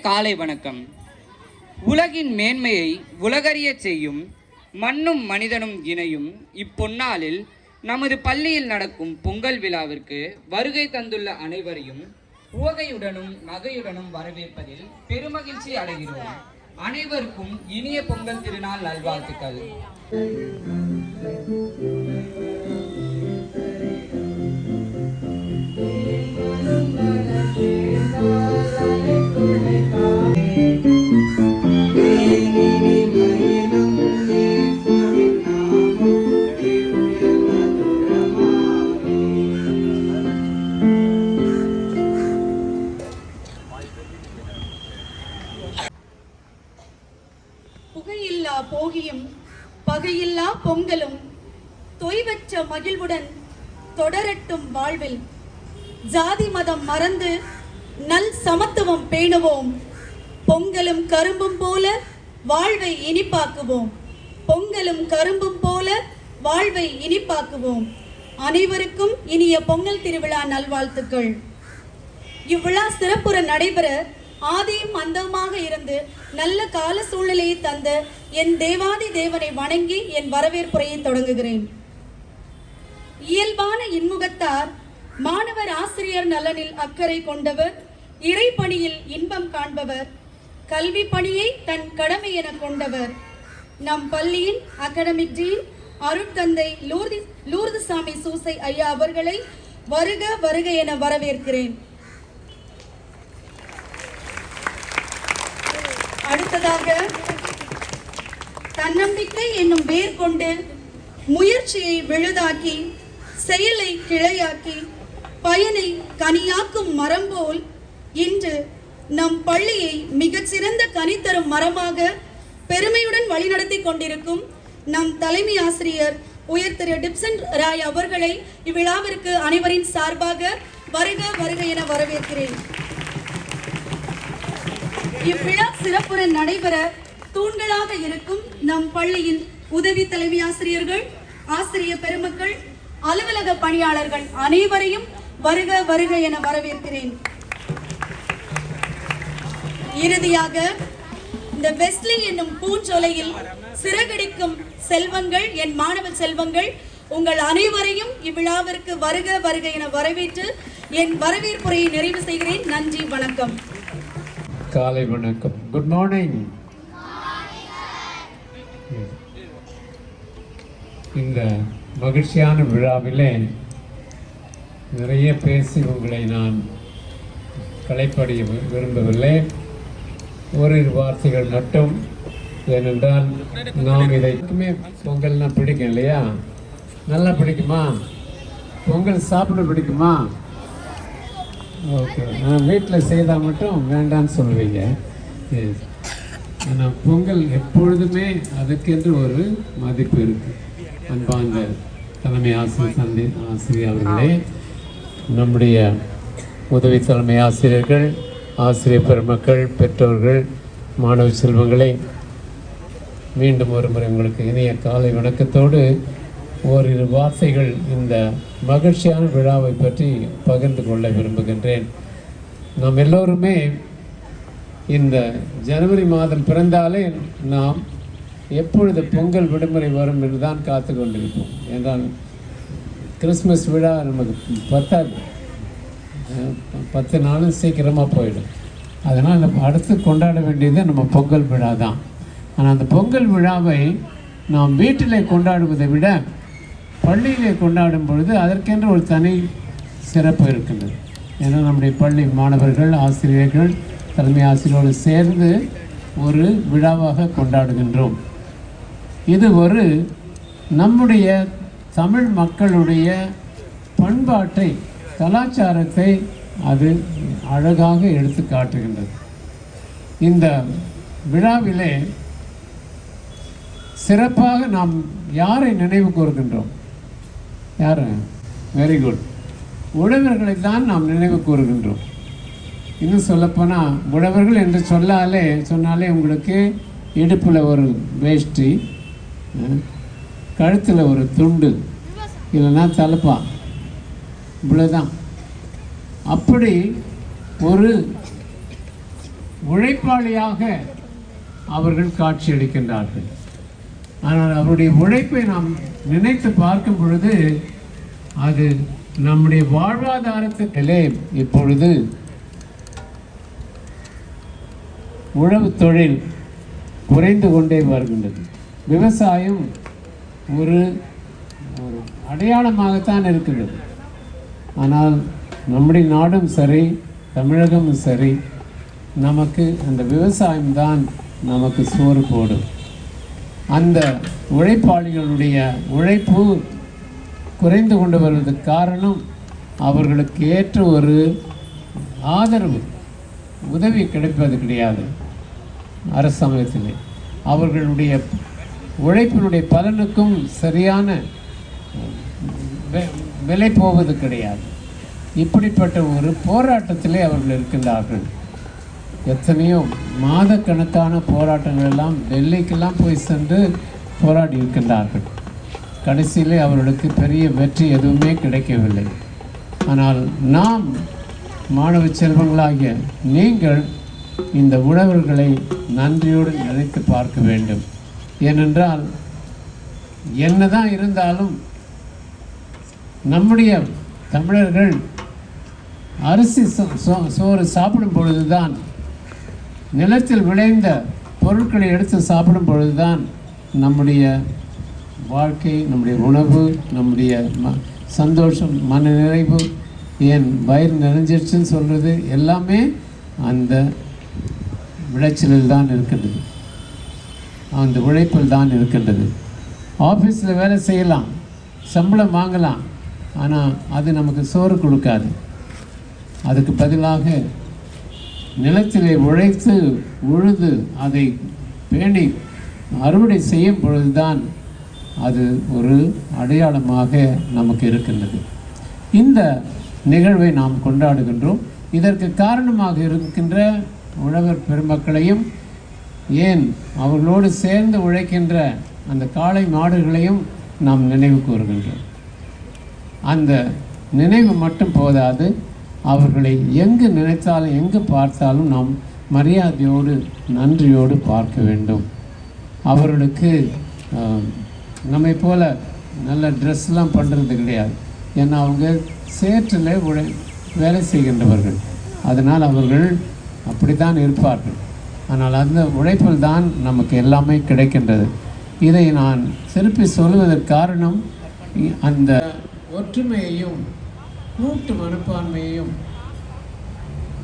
காலை வணக்கம். உலகின் மேன்மையை உலகறிய செய்யும் மண்ணும் மனிதனும் இணையும் இப்பொன்னாளில் நமது பள்ளியில் நடக்கும் பொங்கல் விழாவிற்கு வருகை தந்துள்ள அனைவரையும் உவகையுடனும் நகையுடனும் வரவேற்பதில் பெருமகிழ்ச்சி அடைகிறோம். அனைவருக்கும் இனிய பொங்கல் திருநாள் நல்வாழ்த்துக்கள். புகையில்லா போகியும் பகையில்லா பொங்கலும் தொய்வற்ற மகிழ்வுடன் தொடரட்டும் வாழ்வில். ஜாதி மதம் மறந்து நல் சமத்துவம் பேணுவோம். பொங்கலும் கரும்பும் போல வாழ்வை இனிப்பாக்குவோம். பொங்கலும் கரும்பும் போல வாழ்வை இனிப்பாக்குவோம். அனைவருக்கும் இனிய பொங்கல் திருவிழா நல்வாழ்த்துக்கள். இவ்விழா சிறப்புற நடைபெற ஆதியும் அந்தமாக இருந்து நல்ல கால சூழ்நிலையை தந்த என் தேவாதி தேவனை வணங்கி என் வரவேற்புரையை தொடங்குகிறேன். இயல்பான இன்முகத்தார், மாணவர் ஆசிரியர் நலனில் அக்கறை கொண்டவர், இறை பணியில் இன்பம் காண்பவர், கல்வி பணியை தன் கடமை என கொண்டவர், நம் பள்ளியின் அகாடமிக் டீன் அருட்தந்தை லூர்துசாமி சூசை ஐயா அவர்களை வருக வருக என வரவேற்கிறேன். அடுத்ததாக தன்னம்பிக்கை என்னும் வேர் கொண்டு முயற்சியை விழுதாக்கி செயலை கிளையாக்கி பயனை கனியாக்கும் மரம் போல் இன்று நம் பள்ளியை மிகச்சிறந்த கனி தரும் மரமாக பெருமையுடன் வழிநடத்தி கொண்டிருக்கும் நம் தலைமை ஆசிரியர் உயர் திரு டிப்சன் ராய் அவர்களை இவ்விழாவிற்கு அனைவரின் சார்பாக வருக வருக என வரவேற்கிறேன். இவ்விழா சிறப்புடன் நடைபெற தூண்களாக இருக்கும் நம் பள்ளியின் உதவி தலைமை ஆசிரியர்கள், ஆசிரியர் பெருமக்கள், அலுவலக பணியாளர்கள் அனைவரையும் வருக வருக என வரவேற்கிறேன். இறுதியாக இந்த வெஸ்லி என்னும் பூஞ்சோலையில் சிறகடிக்கும் செல்வங்கள், என் மாணவ செல்வங்கள், உங்கள் அனைவரையும் இவ்விழாவிற்கு வருக வருக என வரவேற்று என் வரவேற்புரையை நிறைவு செய்கிறேன். நன்றி, வணக்கம். காலை வணக்கம். Good morning. இந்த மகிழ்ச்சியான விழாவிலே நிறைய பேசி உங்களை நான் களைப்படைய விரும்பவில்லை. ஓரிரு வார்த்தைகள் மட்டும். ஏனென்றால் நாம் இதைக்குமே பொங்கல்னா பிடிக்கும் இல்லையா? நல்லா பிடிக்குமா? பொங்கல் சாப்பிட பிடிக்குமா? ஓகே, நான் வீட்டில் செய்தால் மட்டும் வேண்டான்னு சொல்லுவீங்க. ஆனால் பொங்கல் எப்பொழுதுமே அதுக்கென்று ஒரு மதிப்பு இருக்குது. அன்பார்ந்த தலைமை ஆசிரியர் அவர்களே, நம்முடைய உதவி தலைமை ஆசிரியர்கள், ஆசிரியர் பெருமக்கள், பெற்றோர்கள், மாணவ செல்வங்களை மீண்டும் ஒரு முறை உங்களுக்கு இனிய காலை வணக்கத்தோடு ஓரிரு வார்த்தைகள் இந்த மகிழ்ச்சியான விழாவை பற்றி பகிர்ந்து கொள்ள விரும்புகின்றேன். நாம் எல்லோருமே இந்த ஜனவரி மாதம் பிறந்தாலே நாம் எப்பொழுது பொங்கல் விடுமுறை வரும் என்று தான் காத்து கொண்டிருப்போம். என்றால் கிறிஸ்மஸ் விழா நமக்கு பத்தாது, 10 நாளும் சீக்கிரமாக போயிடும். அதனால் நம்ம அடுத்து கொண்டாட வேண்டியது நம்ம பொங்கல் விழா தான். ஆனால் அந்த பொங்கல் விழாவை நாம் வீட்டிலே கொண்டாடுவதை விட பள்ளியிலே கொண்டாடும் பொழுது அதற்கென்று ஒரு தனி சிறப்பு இருக்கின்றது. ஏன்னா நம்முடைய பள்ளி மாணவர்கள், ஆசிரியர்கள், தலைமை ஆசிரியரோடு சேர்ந்து ஒரு விழாவாக கொண்டாடுகின்றோம். இது ஒரு நம்முடைய தமிழ் மக்களுடைய பண்பாட்டை, கலாச்சாரத்தை அது அழகாக எடுத்து காட்டுகின்றது. இந்த விழாவிலே சிறப்பாக நாம் யாரை நினைவு கூறுகின்றோம்? யார்? வெரி குட், உழவர்களை தான் நாம் நினைவு கூறுகின்றோம். இன்னும் சொல்லப்போனால் உழவர்கள் என்று சொன்னாலே உங்களுக்கு இடுப்பில் ஒரு வேஷ்டி, கழுத்தில் ஒரு துண்டு, இல்லைன்னா தலப்பா, இவ்வளோதான். அப்படி ஒரு உழைப்பாளியாக அவர்கள் காட்சியளிக்கின்றார்கள். ஆனால் அவருடைய உழைப்பை நாம் நினைத்து பார்க்கும் பொழுது அது நம்முடைய வாழ்வாதாரத்திலே இப்பொழுது உழவு தொழில் குறைந்து கொண்டே வருகின்றது. விவசாயம் ஒரு அடையாளமாகத்தான் இருக்கிறது. ஆனால் நம்முடைய நாடும் சரி, தமிழகமும் சரி, நமக்கு அந்த விவசாயம்தான் நமக்கு சோறு போடும். அந்த உழைப்பாளிகளுடைய உழைப்பு குறைந்து கொண்டு வருவதற்கு காரணம் அவர்களுக்கு ஏற்ற ஒரு ஆதரவு, உதவி கிடைப்பது கிடையாது. அரசாங்கத்திலே அவர்களுடைய உழைப்பினுடைய பலனுக்கும் சரியான விலை போவது கிடையாது. இப்படிப்பட்ட ஒரு போராட்டத்திலே அவர்கள் இருக்கின்றார்கள். எத்தனையோ மாதக்கணக்கான போராட்டங்கள் எல்லாம் டெல்லிக்கெல்லாம் போய் சென்று போராடி இருக்கின்றார்கள். கடைசியிலே அவர்களுக்கு பெரிய வெற்றி எதுவுமே கிடைக்கவில்லை. ஆனால் நாம் மாணவ செல்வங்களாகிய நீங்கள் இந்த உழவர்களை நன்றியோடு நினைத்து பார்க்க வேண்டும். ஏனென்றால் என்னதான் இருந்தாலும் நம்முடைய தமிழர்கள் அரிசி சோறு சாப்பிடும் பொழுதுதான், நிலத்தில் விளைந்த பொருட்களை எடுத்து சாப்பிடும் பொழுதுதான் நம்முடைய வாழ்க்கை, நம்முடைய உணவு, நம்முடைய சந்தோஷம், மன நிறைவு, ஏன் வயிறு நிறைஞ்சிருச்சுன்னு சொல்கிறது எல்லாமே அந்த விளைச்சலில் தான் இருக்கின்றது, அந்த உழைப்பில் தான் இருக்கின்றது. ஆஃபீஸில் வேலை செய்யலாம், சம்பளம் வாங்கலாம், ஆனால் அது நமக்கு சோறு கொடுக்காது. அதுக்கு பதிலாக நிலத்திலே உழைத்து உழுது அதை பேணி அறுவடை செய்யும் பொழுதுதான் அது ஒரு அடையாளமாக நமக்கு இருக்கின்றது. இந்த நிகழ்வை நாம் கொண்டாடுகின்றோம். இதற்கு காரணமாக இருக்கின்ற உழவர் பெருமக்களையும், ஏன் அவர்களோடு சேர்ந்து உழைக்கின்ற அந்த காளை மாடுகளையும் நாம் நினைவு கூறுகின்றோம். அந்த நினைவு மட்டும் போதாது, அவர்களை எங்கு நினைத்தாலும் எங்கு பார்த்தாலும் நாம் மரியாதையோடு நன்றியோடு பார்க்க வேண்டும். அவர்களுக்கு நம்மை போல நல்ல ட்ரெஸ்லாம் பண்ணுறது கிடையாது. ஏன்னா அவங்க சேற்றில் வேலை செய்கின்றவர்கள், அதனால் அவர்கள் அப்படி தான் இருப்பார்கள். ஆனால் அந்த உழைப்பில் தான் நமக்கு எல்லாமே கிடைக்கின்றது. இதை நான் திருப்பி சொல்வதற்கு காரணம் அந்த ஒற்றுமையையும் கூட்டு மனப்பான்மையையும்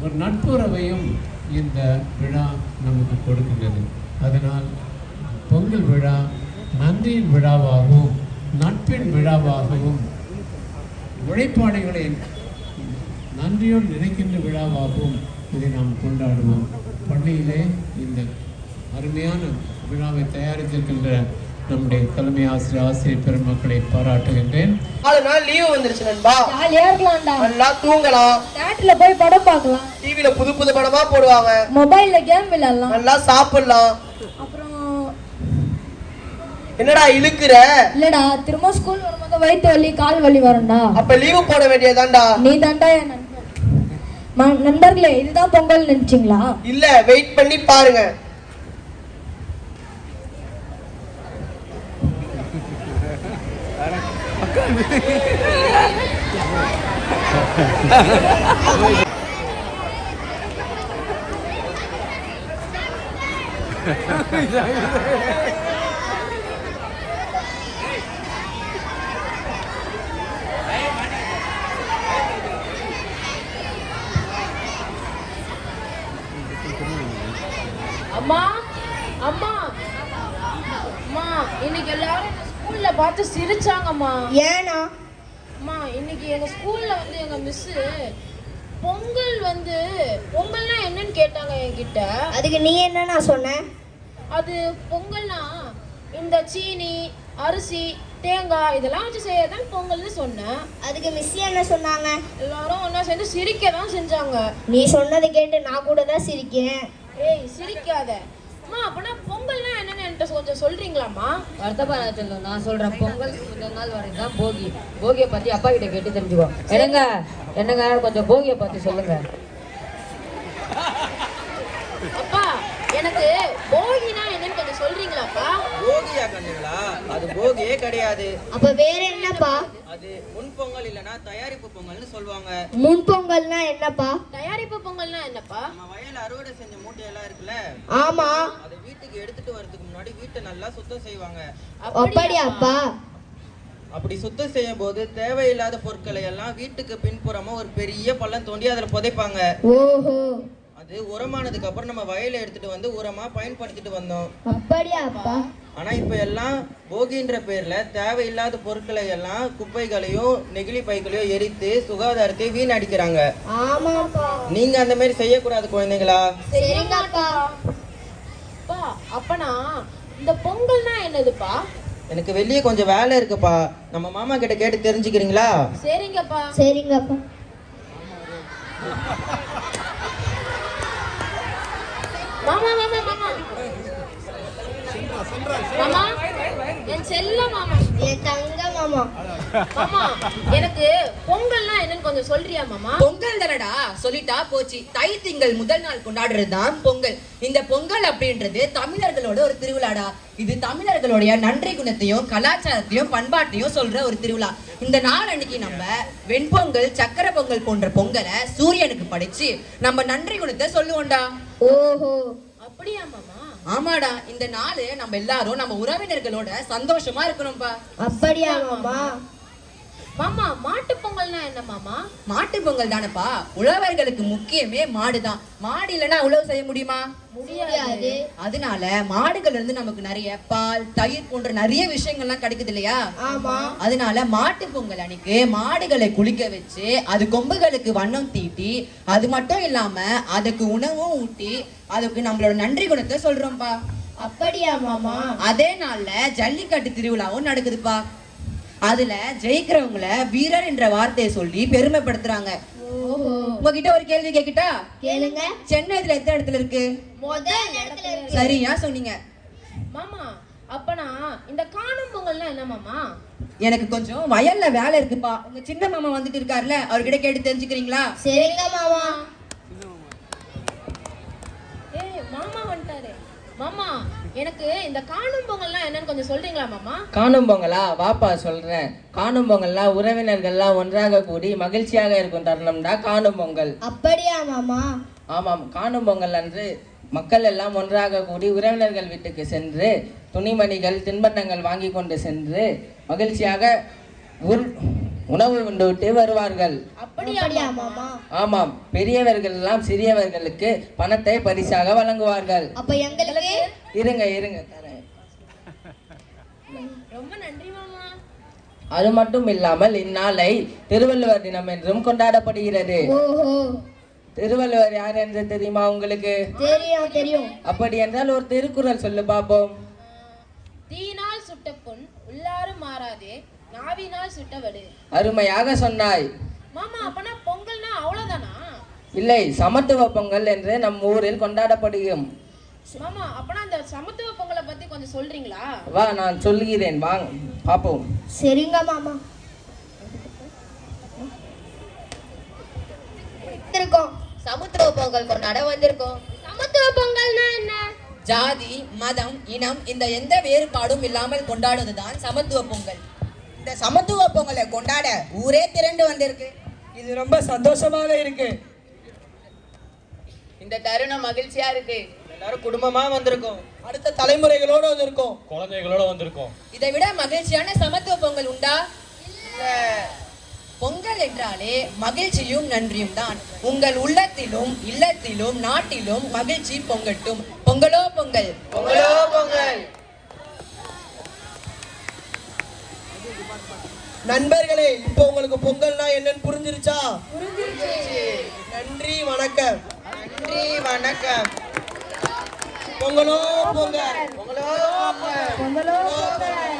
ஒரு நட்புறவையும் இந்த விழா நமக்கு கொடுக்கின்றது. அதனால் பொங்கல் விழா நன்றியின் விழாவாகவும் நட்பின் விழாவாகவும் உழைப்பாளிகளை நன்றியோடு நினைக்கின்ற விழாவாகவும் இதை நாம் கொண்டாடுவோம். பள்ளியிலே இந்த அருமையான விழாவை தயாரித்திருக்கின்ற நம்முடைய தலைமை ஆசிரியர் பெருமக்களை பாராட்டுகின்றேன். 4 நாள் லீவு வந்துருச்சு நண்பா. ஜாலியா இருக்கலாம்டா. நல்லா தூங்கலாம், தியேட்டர்ல போய் படம் பார்க்கலாம், டிவில புது புது படமா போடுவாங்க, மொபைல்ல கேம் விளையாடலாம், நல்லா சாப்பிடலாம். அப்புறம் என்னடா இழுக்குற? இல்லடா, திரும்ப ஸ்கூல் வரும்போது வயிற்று வலி கால் வலி வரும்டா. அப்ப லீவு போட வேண்டியதாண்டா. நீ தாண்டா என் நண்பன். நண்பர்களே, இதுதான் பொங்கல் நினைச்சீங்களா? இல்ல, வெயிட் பண்ணி பாருங்க. அம்மா அம்மா அம்மா, இன்னைக்கு எல்லாரும் ஸ்கூல்ல பார்த்து சிரிச்சாங்கம்மா. ஏனா? அம்மா, இன்னைக்கு எங்க ஸ்கூல்ல வந்து எங்க மிஸ் பொங்கல்னா என்னன்னு கேட்டாங்க என்கிட்ட. அதுக்கு நீ என்ன சொன்ன? அது பொங்கல்னா இந்த சீனி, அரிசி, தேங்காய் இதெல்லாம் வச்சு செய்யறதான் பொங்கல்னு சொன்னேன். அதுக்கு மிஸ் என்ன சொன்னாங்க? எல்லாரும் ஒன்னா சேர்ந்து சிரிக்க தான் செஞ்சாங்க. நீ சொன்னதை கேட்டு நான் கூட தான் சிரிக்கிறேன். ஏய், சிரிக்காத அம்மா. அப்படின்னா பொங்கல்னா என்னன்னு என்கிட்ட கொஞ்சம் சொல்றீங்களாம்மா? வருத்தப்படாத செல்லும், நான் சொல்றேன். பொங்கல் கொஞ்ச நாள் வரைக்கும் தான் போகி. போகியை பத்தி அப்பா கிட்ட கேட்டு தெரிஞ்சுக்கோ. என்னங்க கொஞ்சம் போகியை பத்தி சொல்லுங்க. எனக்கு போகினா என்னன்னு கொஞ்சம் சொல்றீங்களாப்பா? போகியா கண்ணுங்களா? அது போகியே கிடையாது. அப்ப வேற என்னப்பா? அது முன்பொங்கல் இல்லனா தயாரிப்பு பொங்கல்னு சொல்லுவாங்க. முன்பொங்கல்னா என்னப்பா? தயாரிப்பு பொங்கல்னா என்னப்பா? நம்ம வயல்ல அறுவடை செஞ்ச மூட்டையெல்லாம் இருக்குல்ல, ஆமா. அதை வீட்டுக்கு எடுத்துட்டு வரதுக்கு முன்னாடி வீட்டை நல்லா சுத்தம் செய்வாங்க. அப்படியாப்பா? அப்படி சுத்தம் செய்யும் போது தேவையில்லாத பொருட்களை எல்லாம் வீட்டுக்கு பின்புறமா ஒரு பெரிய பள்ளம் தோண்டி அதுல புதைப்பாங்க. ஓஹோ. அது உரமானதுக்கு அப்புறம் நம்ம வயல்ல எடுத்துட்டு வந்து உரமா பயன்படுத்திட்டு வந்தோம். அப்படியாப்பா? ஆனா இப்ப எல்லாம் போகின்ற பேர்ல தேவையில்லாத பொருட்களை எல்லாம் குப்பைகளையும் நெகிழி பைகளையும் எரித்து சுகாதாரத்தை வீணடிக்கிறாங்க. ஆமாப்பா. நீங்க அந்த மாதிரி செய்யக்கூடாது குழந்தைங்களா. சரிங்கப்பா. அப்பா, அப்பனா இந்த பொங்கல்னா என்னதுப்பா? எனக்கு வெளியே கொஞ்சம் வேலை இருக்குப்பா, நம்ம மாமா கிட்ட கேட்டு தெரிஞ்சுக்கிறீங்களா? சரிங்கப்பா. சரிங்கப்பா. மாமா மாமா மாமா மாமா, என் செல்ல மாமா, என் தங்க மாமா. மாமா எனக்கு பொங்கல்னா என்னன்னு கொஞ்சம் சொல்றியா மாமா? பொங்கல் தானடா, சொல்லிட்டா போச்சு. தை திங்கள் முதல் நாள் கொண்டாடுறதுதான் பொங்கல். இந்த பொங்கல் அப்படின்றது தமிழர்களோட ஒரு திருவிழாடா. இது தமிழர்களுடைய நன்றி குணத்தையும் கலாச்சாரத்தையும் பண்பாட்டையும் சொல்ற ஒரு திருவிழா. இந்த நாள் அன்னைக்கு நம்ம வெண்பொங்கல், சக்கரை பொங்கல் போன்ற பொங்கலை சூரியனுக்கு படைச்சு நம்ம நன்றி குணத்தை சொல்லுவோம்டா. ஓஹோ. அப்படியா மாமா? ஆமாடா, இந்த நாள் நம்ம எல்லாரும் நம்ம உறவினர்களோட சந்தோஷமா இருக்கணும்பா. அப்படியா மாமா? மாமா, மாட்டு பொங்கல்னா என்ன மாமா? மாட்டு பொங்கல் தானப்பா. உழவர்களுக்கு முக்கியமே மாடுதான். மாடு இல்லைன்னா உழவு செய்ய முடியுமா? முடியாது. அதனால மாடுகள் இருந்து நமக்கு நிறைய பால், தயிர் போன்ற நிறைய விஷயங்கள்லாம் கிடைக்குது இல்லையா? ஆமா. அதனால மாட்டு பொங்கல் அன்னைக்கு மாடுகளை குளிக்க வச்சு அது கொம்புகளுக்கு வண்ணம் தீட்டி, அது மட்டும் இல்லாம அதுக்கு உணவும் ஊட்டி அதுக்கு நம்மளோட நன்றி குணத்தை சொல்றோம்ப்பா. அப்படியா மாமா? அதே நாள்ல ஜல்லிக்கட்டு திருவிழாவும் நடக்குதுப்பா. அதுல ஜெயிக்கிறவங்கள வீரர் என்ற வார்த்தையை சொல்லி பெருமைப்படுத்துறாங்க. உங்ககிட்ட ஒரு கேள்வி கேட்கிட்டா? கேளுங்க. சென்னை இதுல எத்தனை இடத்துல இருக்கு? முதல் இடத்துல இருக்கு. சரியா சொன்னீங்க மாமா. அப்பனா இந்த காணும் பொங்கல்னா என்ன மாமா? எனக்கு கொஞ்சம் வயல்ல வேலை இருக்குப்பா. உங்க சின்ன மாமா வந்துட்டு இருக்காருல்ல, அவர்கிட்ட கேட்டு தெரிஞ்சுக்கிறீங்களா? சரிங்க மாமா. ஏய், மாமா வந்துட்டாரு. மாமா, எனக்கு இந்த காணும் பொங்கல்னா என்னன்னு கொஞ்சம் சொல்றீங்களா மாமா? காணும் பொங்கலா? வாப்பா சொல்றேன். காணும் பொங்கல்னா உறவினர்கள்லாம் ஒன்றாக கூடி மகிழ்ச்சியாக இருக்கும் தருணம்டா காணும் பொங்கல். அப்படியா மாமா? ஆமாம், காணும் பொங்கல் அன்று மக்கள் எல்லாம் ஒன்றாக கூடி உறவினர்கள் வீட்டுக்கு சென்று துணிமணிகள், தின்பண்டங்கள் வாங்கி கொண்டு சென்று மகிழ்ச்சியாக உணவு உண்டு விட்டு வருவார்கள். அப்படியா மாமா? ஆமாம், பெரியவர்கள் எல்லாம் சிறியவர்களுக்கு பணத்தை பரிசாக வழங்குவார்கள். அப்ப எங்களுக்கு? இருங்க இருங்க தரேன். ரொம்ப நன்றி மாமா. அது மட்டும் இல்லாமல் இந்நாளை திருவள்ளுவர் தினம் என்றும் கொண்டாடப்படுகிறது. ஓஹோ. திருவள்ளுவர் யார் என்று தெரியுமா உங்களுக்கு? தெரியும் தெரியும். அப்படி என்றால் ஒரு திருக்குறள் சொல்லு பாப்போம். தீனால் சுட்ட பொன் உள்ளாரும் மாறாதே, நாவினால் சுட்டவடு. அருமையாக சொன்னாய் மாமா. அப்பனா பொங்கல்னா அவ்வளவுதானா? இல்லை, சமத்துவ பொங்கல் என்று நம் ஊரில் கொண்டாடப்படும். மாமா, அப்பனா அந்த சமத்துவ பொங்கலை பத்தி கொஞ்சம் சொல்றீங்களா? வா, நான் சொல்கிறேன், வாங்க பாப்போம். சரிங்க மாமா. சமத்துவ பொங்கல் கொண்டாட வந்திருக்கோம். சமத்துவ பொங்கல்னா என்ன? ஜாதி, மதம், இனம் இந்த எந்த வேறுபாடும் இல்லாமல் கொண்டாடுவதுதான் சமத்துவ பொங்கல். இந்த சமத்துவ பொங்கலை கொண்டாட ஊரே திரண்டு வந்திருக்கு. இது ரொம்ப சந்தோஷமாக இருக்கு. இந்த தருணம் மகிழ்ச்சியா இருக்கு. எல்லாரும் குடும்பமா வந்திருக்கோம். அடுத்த தலைமுறைகளோட வந்திருக்கோம். குழந்தைகளோட வந்திருக்கோம். இதை விட மகிழ்ச்சியான சமத்துவ பொங்கல் உண்டா? பொங்கல் என்றாலே மகிழ்ச்சியும் நன்றியும் தான். உங்கள் உள்ளத்திலும் இல்லத்திலும் நாட்டிலும் மகிழ்ச்சி பொங்கட்டும். பொங்கலோ பொங்கல், பொங்கலோ பொங்கல். நண்பர்களே, இப்போ உங்களுக்கு பொங்கல்னா என்னன்னு புரிஞ்சிருச்சா? நன்றி வணக்கம். நன்றி வணக்கம். பொங்கலோ பொங்கல். பொங்கலோ பொங்கல். பொங்கலோ பொங்கல்.